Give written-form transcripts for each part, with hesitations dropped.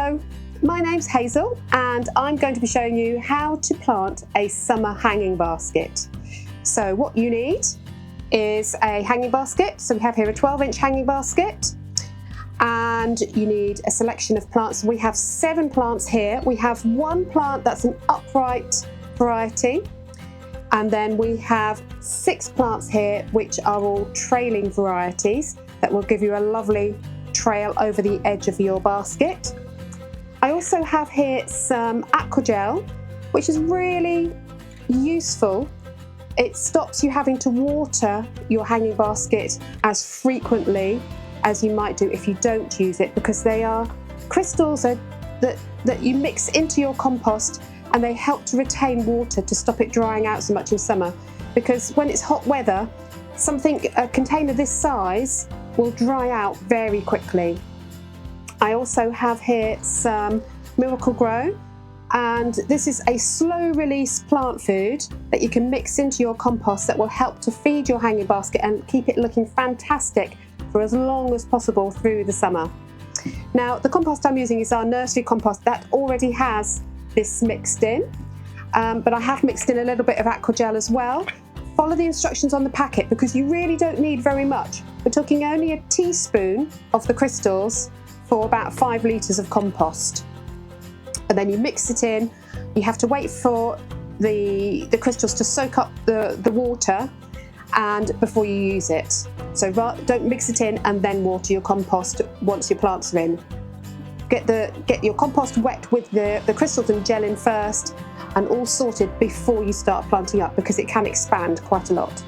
Hello, my name's Hazel and I'm going to be showing you how to plant a summer hanging basket. So what you need is a hanging basket. So we have here a 12-inch hanging basket, and you need a selection of plants. We have 7 plants here. We have one plant that's an upright variety, and then we have 6 plants here which are all trailing varieties that will give you a lovely trail over the edge of your basket. I also have here some AquaGel, which is really useful. It stops you having to water your hanging basket as frequently as you might do if you don't use it, because they are crystals that you mix into your compost, and they help to retain water to stop it drying out so much in summer. Because when it's hot weather, a container this size will dry out very quickly. I also have here some Miracle Grow, and this is a slow release plant food that you can mix into your compost that will help to feed your hanging basket and keep it looking fantastic for as long as possible through the summer. Now, the compost I'm using is our nursery compost that already has this mixed in, but I have mixed in a little bit of AquaGel as well. Follow the instructions on the packet because you really don't need very much. We're talking only a teaspoon of the crystals for about 5 litres of compost. And then you mix it in. You have to wait for the crystals to soak up the water and before you use it. So don't mix it in and then water your compost once your plants are in. Get your compost wet with the crystals and gel in first, and all sorted before you start planting up, because it can expand quite a lot.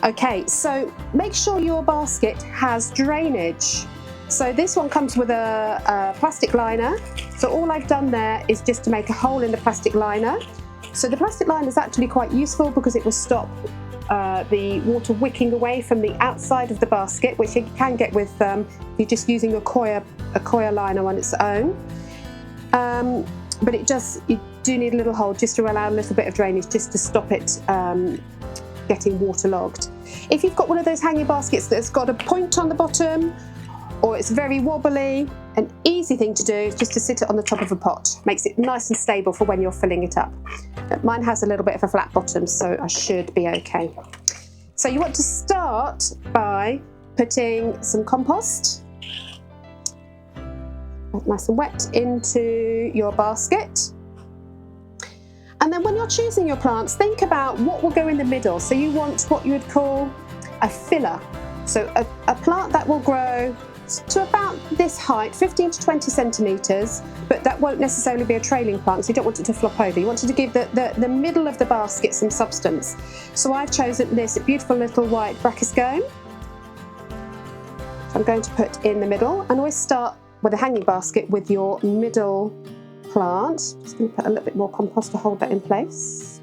Okay, so make sure your basket has drainage. So this one comes with a plastic liner. So all I've done there is just to make a hole in the plastic liner. So the plastic liner is actually quite useful because it will stop the water wicking away from the outside of the basket, which you can get with you're just using a coir liner on its own. But you do need a little hole just to allow a little bit of drainage, just to stop it getting waterlogged. If you've got one of those hanging baskets that's got a point on the bottom, or it's very wobbly, an easy thing to do is just to sit it on the top of a pot. Makes it nice and stable for when you're filling it up. But mine has a little bit of a flat bottom, so I should be okay. So you want to start by putting some compost, nice and wet, into your basket. And then when you're choosing your plants, think about what will go in the middle. So you want what you would call a filler. So a plant that will grow to about this height, 15 to 20 centimetres, but that won't necessarily be a trailing plant, so you don't want it to flop over. You want it to give the middle of the basket some substance. So I've chosen this beautiful little white brachyscome. I'm going to put in the middle, and always start with a hanging basket with your middle plant. Just going to put a little bit more compost to hold that in place.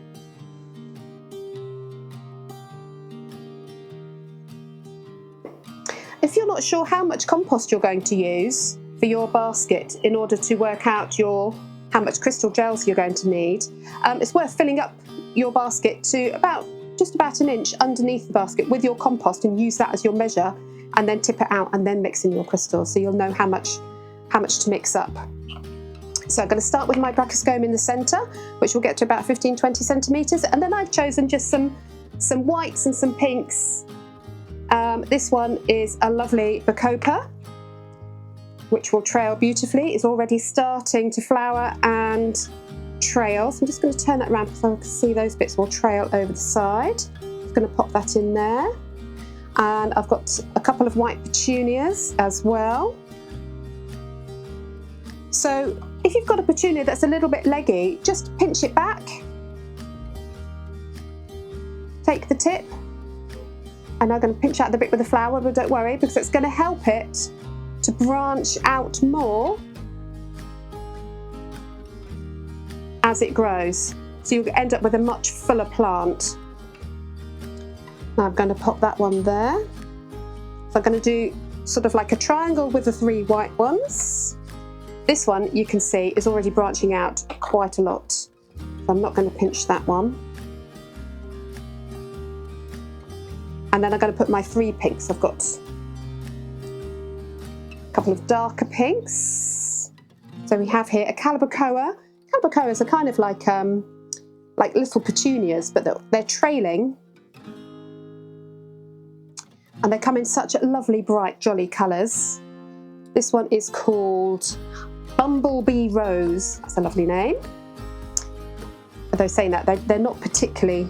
If you're not sure how much compost you're going to use for your basket in order to work out how much crystal gels you're going to need, it's worth filling up your basket to just about an inch underneath the basket with your compost, and use that as your measure, and then tip it out and then mix in your crystals, so you'll know how much to mix up. So I'm going to start with my brachyscome in the centre, which will get to about 15-20 centimetres, and then I've chosen just some whites and some pinks. This one is a lovely bacopa, which will trail beautifully. It's already starting to flower and trail. So I'm just going to turn that around because I can see those bits will trail over the side. I'm going to pop that in there. And I've got a couple of white petunias as well. So if you've got a petunia that's a little bit leggy, just pinch it back. Take the tip. And I'm going to pinch out the bit with the flower, but don't worry, because it's going to help it to branch out more as it grows. So you'll end up with a much fuller plant. Now I'm going to pop that one there. So I'm going to do sort of like a triangle with the 3 white ones. This one, you can see, is already branching out quite a lot. So I'm not going to pinch that one. And then I'm going to put my 3 pinks. I've got a couple of darker pinks. So we have here a calibrachoa. Calibrachoas are kind of like little petunias, but they're trailing. And they come in such lovely, bright, jolly colours. This one is called Bumblebee Rose. That's a lovely name. Although saying that, they're not particularly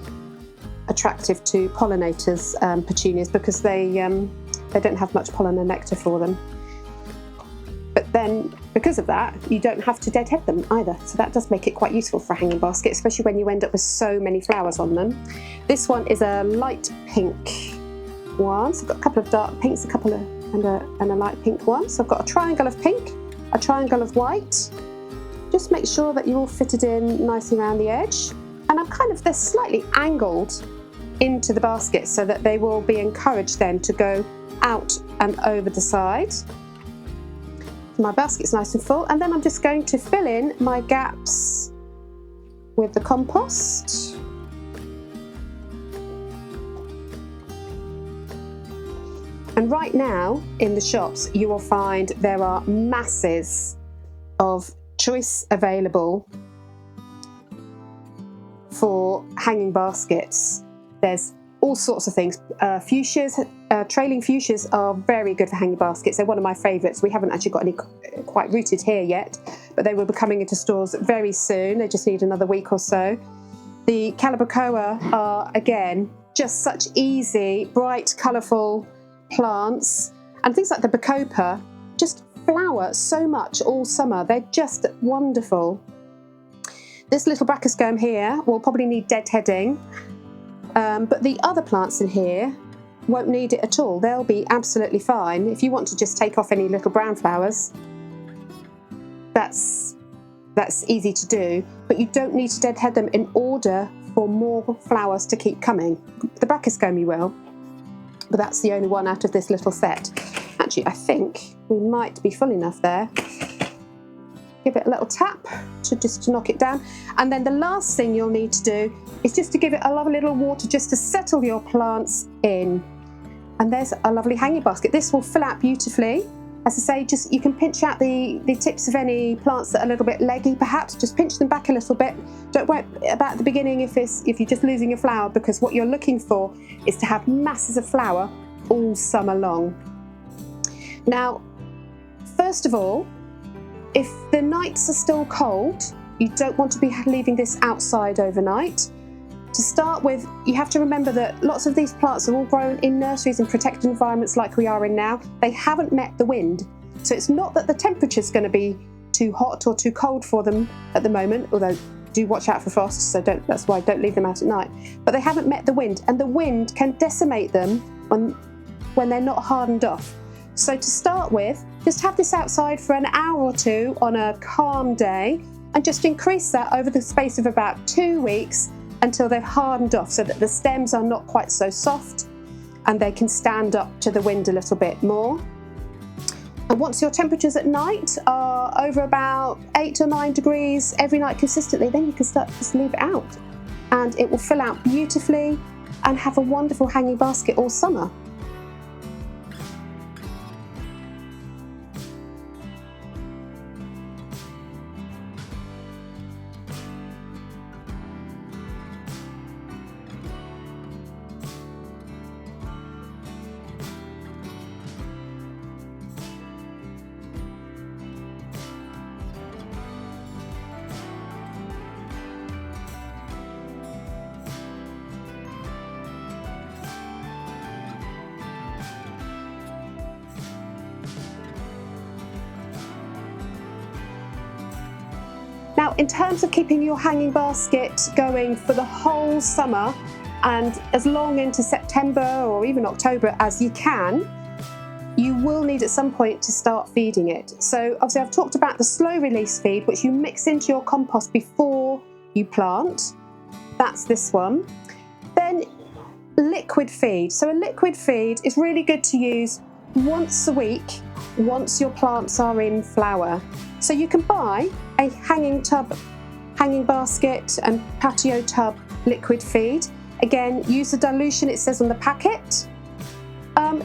attractive to pollinators, petunias, because they don't have much pollen and nectar for them. But then, because of that, you don't have to deadhead them either. So that does make it quite useful for a hanging basket, especially when you end up with so many flowers on them. This one is a light pink one. So I've got a couple of dark pinks, and a light pink one. So I've got a triangle of pink, a triangle of white. Just make sure that you're all fitted in nicely around the edge. And they're slightly angled into the basket so that they will be encouraged then to go out and over the side. My basket's nice and full, and then I'm just going to fill in my gaps with the compost. And right now in the shops you will find there are masses of choice available for hanging baskets. There's all sorts of things. Fuchsias, trailing fuchsias are very good for hanging baskets. They're one of my favourites. We haven't actually got any quite rooted here yet, but they will be coming into stores very soon. They just need another week or so. The calibrachoa are, again, just such easy, bright, colourful plants. And things like the bacopa just flower so much all summer. They're just wonderful. This little brachysperm here will probably need deadheading. But the other plants in here won't need it at all. They'll be absolutely fine. If you want to just take off any little brown flowers, that's easy to do, but you don't need to deadhead them in order for more flowers to keep coming. The brachysperm you will, but that's the only one out of this little set. Actually, I think we might be full enough there. Give it a little tap to knock it down. And then the last thing you'll need to do is just to give it a lovely little water just to settle your plants in. And there's a lovely hanging basket. This will fill out beautifully. As I say, you can pinch out the tips of any plants that are a little bit leggy perhaps. Just pinch them back a little bit. Don't worry about the beginning if you're just losing a flower, because what you're looking for is to have masses of flower all summer long. Now, first of all, if the nights are still cold, you don't want to be leaving this outside overnight. To start with, you have to remember that lots of these plants are all grown in nurseries and protected environments like we are in now. They haven't met the wind. So it's not that the temperature's going to be too hot or too cold for them at the moment, although do watch out for frost, so that's why don't leave them out at night. But they haven't met the wind, and the wind can decimate them when they're not hardened off. So to start with, just have this outside for an hour or two on a calm day, and just increase that over the space of about 2 weeks until they've hardened off, so that the stems are not quite so soft and they can stand up to the wind a little bit more. And once your temperatures at night are over about 8 or 9 degrees every night consistently, then you can start to just leave it out, and it will fill out beautifully and have a wonderful hanging basket all summer. Now, in terms of keeping your hanging basket going for the whole summer and as long into September or even October as you can, you will need at some point to start feeding it. So obviously I've talked about the slow release feed, which you mix into your compost before you plant. That's this one. Then liquid feed. So a liquid feed is really good to use once a week once your plants are in flower. So you can buy a hanging basket and patio tub liquid feed. Again, use the dilution it says on the packet.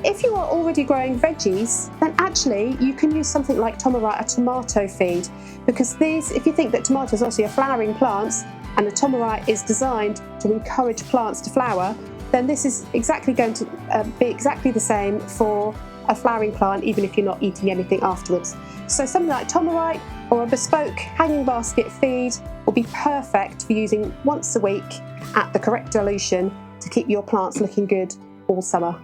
If you are already growing veggies, then actually you can use something like Tomarite, a tomato feed, because these, if you think that tomatoes obviously are flowering plants and the Tomarite is designed to encourage plants to flower, then this is exactly going to be exactly the same for a flowering plant, even if you're not eating anything afterwards. So something like Tomarite or a bespoke hanging basket feed will be perfect for using once a week at the correct dilution to keep your plants looking good all summer.